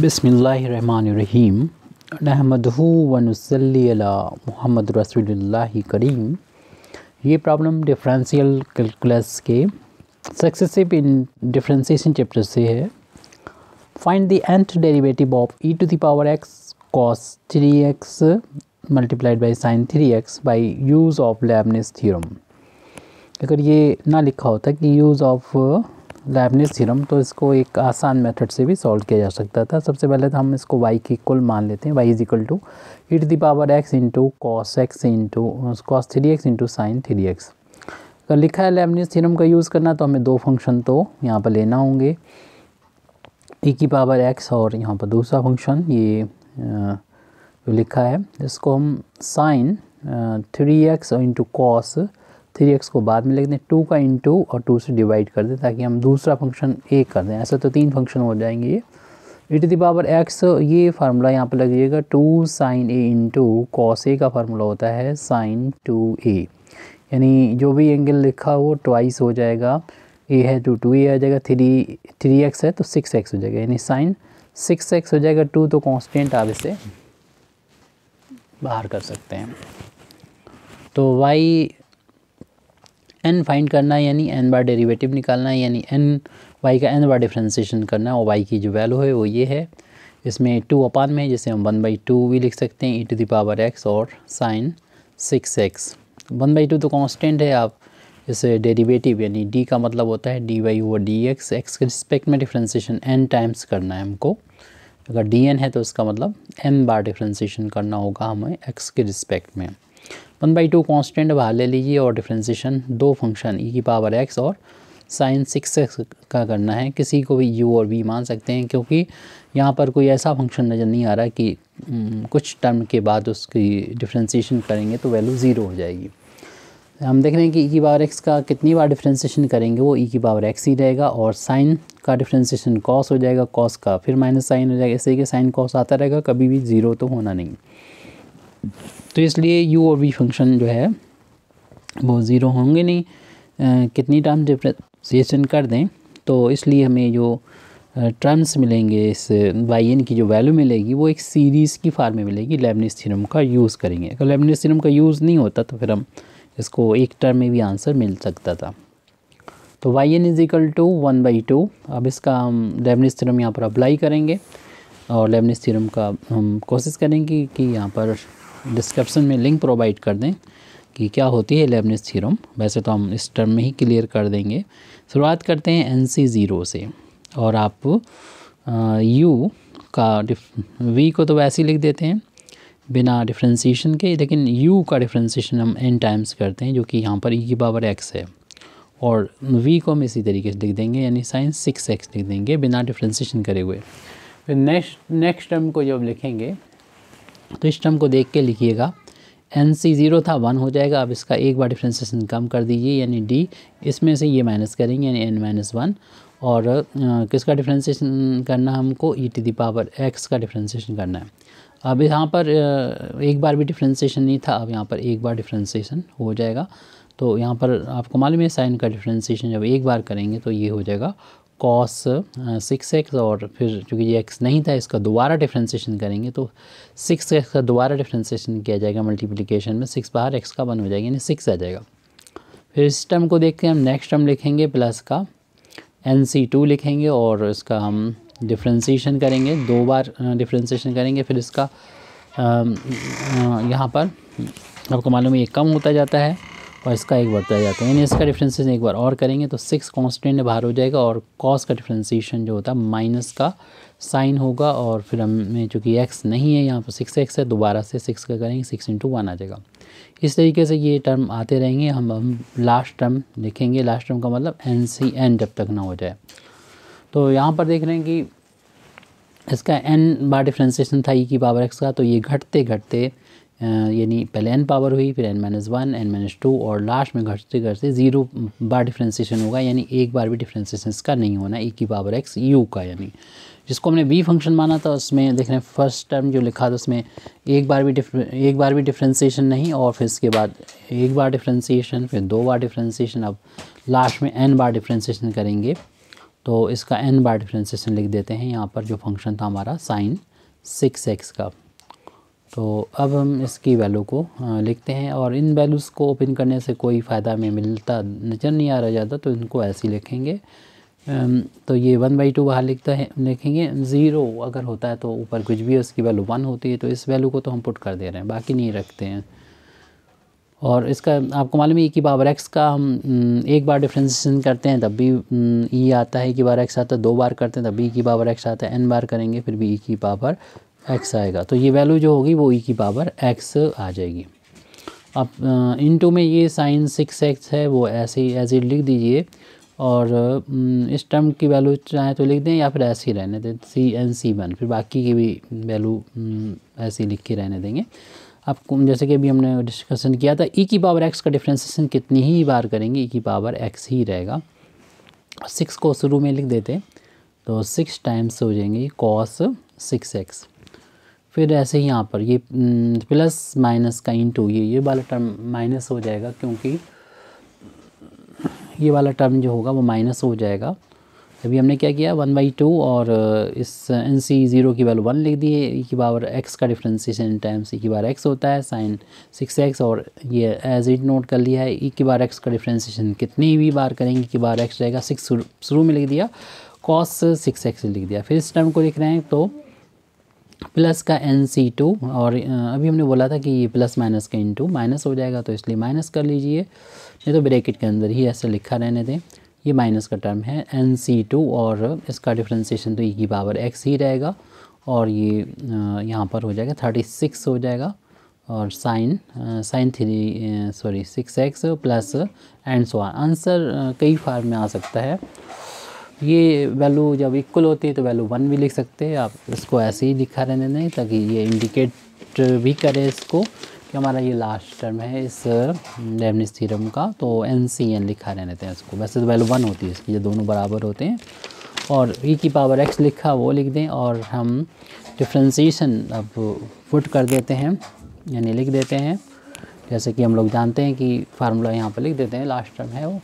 बिस्मिल्लाहिर्रहमानिर्रहीम नहमदहू व नुसल्ली अला मुहम्मद रसूलुल्लाहि करीम। ये प्रॉब्लम डिफरेंशियल कैलकुलस के सक्सेसिव इन डिफरेंशिएशन चैप्टर से है। Find the nth derivative of e to the power x cos 3x multiplied by sin 3x by use of Leibniz theorem. अगर ये ना लिखा होता कि यूज़ ऑफ लेबनिज़ थ्योरम तो इसको एक आसान मेथड से भी सॉल्व किया जा सकता था। सबसे पहले तो हम इसको y की इक्वल मान लेते हैं, y is equal to e to the power x into cos x into cos 3x into sine 3x। अगर लिखा है लेबनिज़ थ्योरम का यूज़ करना तो हमें दो फंक्शन तो यहाँ पर लेना होंगे, e की पावर x और यहाँ पर दूसरा फंक्शन ये जो लिखा है इसको हम साइन 3x और इंटू कॉस 3x को बाद में लिख दें, 2 का इंटू और 2 से डिवाइड कर दें ताकि हम दूसरा फंक्शन ए कर दें। ऐसे तो 3 फंक्शन हो जाएंगे। ये e to the power x ये फार्मूला यहाँ पर लगेगा 2 sine a into cos a का फार्मूला होता है साइन 2a, यानी जो भी एंगल लिखा हो ट्वाइस हो जाएगा। a है तो 2a आ जाएगा, 3x है तो 6x हो जाएगा, यानी साइन 6x हो जाएगा। 2 तो कांस्टेंट आप इसे बाहर कर सकते हैं। तो y n फाइंड करना है, यानी n बार डेरिवेटिव निकालना है, यानी y का n बार डिफ्रेंशिएशन करना है। और y की जो वैल्यू है वो ये है, इसमें 2 अपान में है जिसे हम 1/2 भी लिख सकते हैं, e to the power x और साइन 6x। 1/2 तो कांस्टेंट है, आप इसे डेरिवेटिव यानी d का मतलब होता है dy ओवर dx, x के रिस्पेक्ट में डिफ्रेंशिएशन n टाइम्स करना है हमको। अगर dn है तो इसका मतलब n बार डिफ्रेंशिएशन करना होगा हमें x के रिस्पेक्ट में। 1/2 कांस्टेंट बाहर ले लीजिए और डिफ्रेंशिएशन दो फंक्शन e की पावर x और साइन 6x का करना है। किसी को भी u और v मान सकते हैं, क्योंकि यहाँ पर कोई ऐसा फंक्शन नज़र नहीं आ रहा कि कुछ टर्म के बाद उसकी डिफ्रेंशिएशन करेंगे तो वैल्यू 0 हो जाएगी। हम देख रहे हैं कि e की पावर x का कितनी बार डिफ्रेंशिएशन करेंगे वो e की पावर x ही रहेगा, और साइन का डिफ्रेंशिएशन cos हो जाएगा, cos का फिर माइनस साइन हो जाएगा, इससे कि साइन cos आता रहेगा, कभी भी 0 तो होना नहीं। तो इसलिए u और v फंक्शन जो है वो 0 होंगे नहीं। कितनी टर्म डिफ्रेंशिएशन कर दें तो इसलिए हमें जो टर्म्स मिलेंगे इस yn की जो वैल्यू मिलेगी वो एक सीरीज़ की फॉर्म में मिलेगी। लेबनिज़ थ्योरम का यूज़ करेंगे। अगर लेबनिज़ थ्योरम का यूज़ नहीं होता तो फिर हम इसको एक टर्म में भी आंसर मिल सकता था। तो yn इज इक्वल टू 1/2। अब इसका हम लेबनिज़ थ्योरम यहाँ पर अप्लाई करेंगे और लेबनिज़ थ्योरम का हम कोशिश करेंगे कि यहाँ पर डिस्क्रिप्शन में लिंक प्रोवाइड कर दें कि क्या होती है लेबनिज़ थ्योरम। वैसे तो हम इस टर्म में ही क्लियर कर देंगे। शुरुआत करते हैं NC0 से, और आप u का v को तो वैसे ही लिख देते हैं बिना डिफ्रेंशिएशन के, लेकिन u का डिफ्रेंशिएशन हम n टाइम्स करते हैं जो कि यहाँ पर e की पावर x है, और v को हम इसी तरीके से लिख देंगे, यानी साइन 6x लिख देंगे बिना डिफ्रेंशिएशन करे हुए। फिर नेक्स्ट टर्म को जब लिखेंगे तो इस टर्म को देख के लिखिएगा। NC0 था 1 हो जाएगा। अब इसका एक बार डिफ्रेंशिएशन कम कर दीजिए, यानी d, इसमें से ये माइनस करेंगे यानी n-1, और किसका डिफ्रेंशिएशन करना है हमको e to the power x का डिफ्रेंशिएशन करना है। अब यहाँ पर एक बार भी डिफ्रेंशिएशन नहीं था, अब यहाँ पर एक बार डिफ्रेंशिएशन हो जाएगा। तो यहाँ पर आपको मालूम है साइन का डिफ्रेंशिएशन जब एक बार करेंगे तो ये हो जाएगा cos 6x, और फिर चूँकि ये x नहीं था इसका दोबारा डिफ्रेंशिएशन करेंगे तो 6x का दोबारा डिफ्रेंशिएशन किया जाएगा मल्टीप्लिकेशन में, 6 बाहर x का 1 हो जाएगा, यानी 6 आ जाएगा। फिर इस टर्म को देख के हम नेक्स्ट टर्म लिखेंगे, प्लस का NC2 लिखेंगे और इसका हम डिफ्रेंशिएशन करेंगे, 2 बार डिफ्रेंशिएशन करेंगे। फिर इसका यहाँ पर आपको मालूम है ये कम होता जाता है और इसका एक बढ़ता जाता है, यानी इसका डिफ्रेंशिएशन एक बार और करेंगे तो 6 कांस्टेंट बाहर हो जाएगा, और cos का डिफ्रेंशिएशन जो होता है माइनस का साइन होगा, और फिर हमें चूँकि x नहीं है यहाँ पर 6x है, दोबारा से 6 का करेंगे 6 × 1 आ जाएगा। इस तरीके से ये टर्म आते रहेंगे। हम लास्ट टर्म लिखेंगे, लास्ट टर्म का मतलब NCn जब तक ना हो जाए। तो यहाँ पर देख रहे हैं कि इसका n बार डिफ्रेंशिएशन था e की पावर x का, तो ये घटते घटते यानी पहले n पावर हुई, फिर n-1 n-2 और लास्ट में घटते घटते 0 बार डिफ्रेंशिएशन होगा, यानी एक बार भी डिफ्रेंशिएशन इसका नहीं होना e की पावर x u का, यानी जिसको हमने v फंक्शन माना था उसमें देख रहे हैं फर्स्ट टर्म जो लिखा था उसमें एक बार भी डिफ्रेंशिएशन नहीं, और फिर इसके बाद एक बार डिफ्रेंशिएशन, फिर 2 बार डिफ्रेंशिएशन, अब लास्ट में n बार डिफ्रेंशिएशन करेंगे तो इसका n बार डिफ्रेंसिएशन लिख देते हैं यहाँ पर, जो फंक्शन था हमारा sin 6x का। तो अब हम इसकी वैल्यू को लिखते हैं, और इन वैल्यूज़ को ओपन करने से कोई फ़ायदा हमें मिलता नज़र नहीं आ रहा ज़्यादा, तो इनको ऐसे ही लिखेंगे। तो ये 1/2 बाहर लिखेंगे। 0 अगर होता है तो ऊपर कुछ भी है उसकी वैल्यू 1 होती है, तो इस वैल्यू को तो हम पुट कर दे रहे हैं, बाकी नहीं रखते हैं। और इसका आपको मालूम है e की पावर x का हम एक बार डिफ्रेंसिएशन करते हैं तब भी e आता है, e की पावर x आता है, 2 बार करते हैं तब भी e की पावर x आता है, n बार करेंगे फिर भी e की पावर x आएगा। तो ये वैल्यू जो होगी वो e की पावर x आ जाएगी। अब इनटू में ये sin 6x है वो ऐसे ही एज इट लिख दीजिए, और इस टर्म की वैल्यू चाहे तो लिख दें या फिर ऐसे ही रहने दें C(n)(c)(1), फिर बाकी की भी वैल्यू ऐसे ही लिख के रहने देंगे। आपको जैसे कि अभी हमने डिस्कशन किया था, e की पावर x का डिफ्रेंसिएशन कितनी ही बार करेंगे e की पावर x ही रहेगा। 6 को शुरू में लिख देते तो 6 टाइम्स हो जाएंगे cos 6x। फिर ऐसे ही यहाँ पर ये प्लस माइनस का इंटू ये वाला टर्म माइनस हो जाएगा, क्योंकि ये वाला टर्म जो होगा वो माइनस हो जाएगा। अभी हमने क्या किया 1/2 और इस NC0 की वैल्यू 1 लिख दी है। e की पावर x का डिफ्रेंसिएशन टाइम्स e की पावर x होता है sin 6x, और ये एज इट नोट कर लिया है। e की पावर x का डिफ्रेंसिएशन कितनी भी बार करेंगे e की पावर x रहेगा। 6 शुरू में लिख दिया, cos 6x लिख दिया। फिर इस टर्म को लिख रहे हैं तो प्लस का NC2, और अभी हमने बोला था कि ये प्लस माइनस का इंटू माइनस हो जाएगा, तो इसलिए माइनस कर लीजिए, नहीं तो ब्रैकेट के अंदर ही ऐसे लिखा रहने दें। ये माइनस का टर्म है NC2, और इसका डिफ्रेंसिएशन तो e की पावर x ही रहेगा, और ये यहाँ पर हो जाएगा 36 हो जाएगा, और sin 6x plus and so on. Answer कई फॉर्म में आ सकता है। ये वैल्यू जब इक्वल होती है तो वैल्यू 1 भी लिख सकते हैं, आप इसको ऐसे ही लिखा रहने दें ताकि ये इंडिकेट भी करे इसको कि हमारा ये लास्ट टर्म है इस लेबनिज़ थ्योरम का, तो NCN लिखा रहने देते हैं इसको। वैसे तो वैल्यू 1 होती है इसकी, ये दोनों बराबर होते हैं। और e की पावर x लिखा वो लिख दें, और हम डिफ्रेंसिएशन अब पुट कर देते हैं, यानी लिख देते हैं जैसे कि हम लोग जानते हैं कि फार्मूला यहाँ पर लिख देते हैं, लास्ट टर्म है वो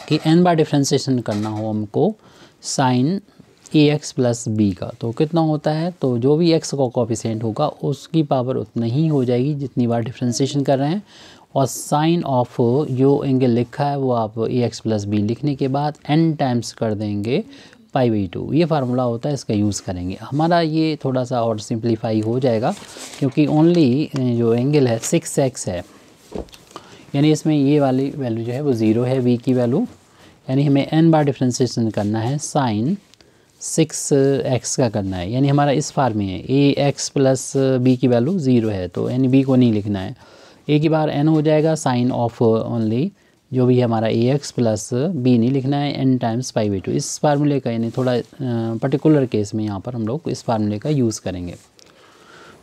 कि n बार डिफ्रेंसिएशन करना हो हमको sin ax प्लस b का, तो कितना होता है, तो जो भी x का कोफिशिएंट होगा उसकी पावर उतना ही हो जाएगी जितनी बार डिफ्रेंसिएशन कर रहे हैं, और साइन ऑफ जो एंगल लिखा है वो आप ax प्लस b लिखने के बाद n टाइम्स कर देंगे π/2। ये फार्मूला होता है, इसका यूज़ करेंगे। हमारा ये थोड़ा सा और सिंप्लीफाई हो जाएगा, क्योंकि ओनली जो एंगल है 6x है, यानी इसमें ये वाली वैल्यू जो है वो 0 है v की वैल्यू, यानी हमें n बार डिफ्रेंसिएशन करना है sin 6x का करना है, यानी हमारा इस फार्म में है ax प्लस b की वैल्यू 0 है, तो यानी b को नहीं लिखना है। a की बार n हो जाएगा साइन ऑफ ओनली जो भी है हमारा ax प्लस b नहीं लिखना है, n टाइम्स π/2। इस फार्मूले का यानी थोड़ा पर्टिकुलर केस में यहाँ पर हम लोग इस फार्मूले का यूज़ करेंगे।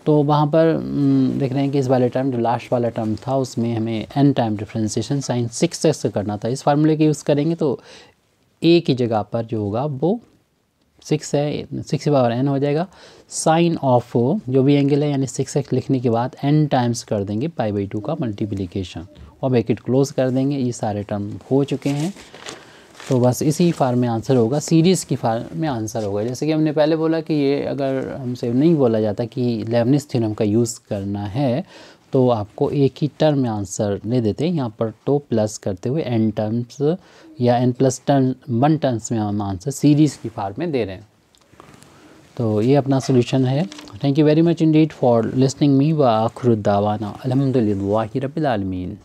तो वहाँ पर देख रहे हैं कि इस वाले टर्म जो लास्ट वाला टर्म था उसमें हमें n time differentiation sin 6x करना था। इस फार्मूले के यूज़ करेंगे तो a की जगह पर जो होगा वो 6 है, 6 की पावर n हो जाएगा। साइन ऑफ जो भी एंगल है यानी 6x लिखने के बाद n टाइम्स कर देंगे π/2 का मल्टीप्लिकेशन, और ब्रैकेट क्लोज कर देंगे। ये सारे टर्म हो चुके हैं, तो बस इसी फार्म में आंसर होगा, सीरीज़ की फार्म में आंसर होगा। जैसे कि हमने पहले बोला कि ये अगर हमसे नहीं बोला जाता कि लेबनिज़ थ्योरम का यूज़ करना है तो आपको एक ही टर्म में आंसर दे देते हैं। यहाँ पर तो प्लस करते हुए n टर्म्स या n प्लस 1 टर्म्स में हम आंसर सीरीज़ की फार्म में दे रहे हैं। तो ये अपना सोल्यूशन है। Thank you very much Indeed for listening me व आखिर दावाना अल्हम्दुलिल्लाहि रब्बिल आलमीन।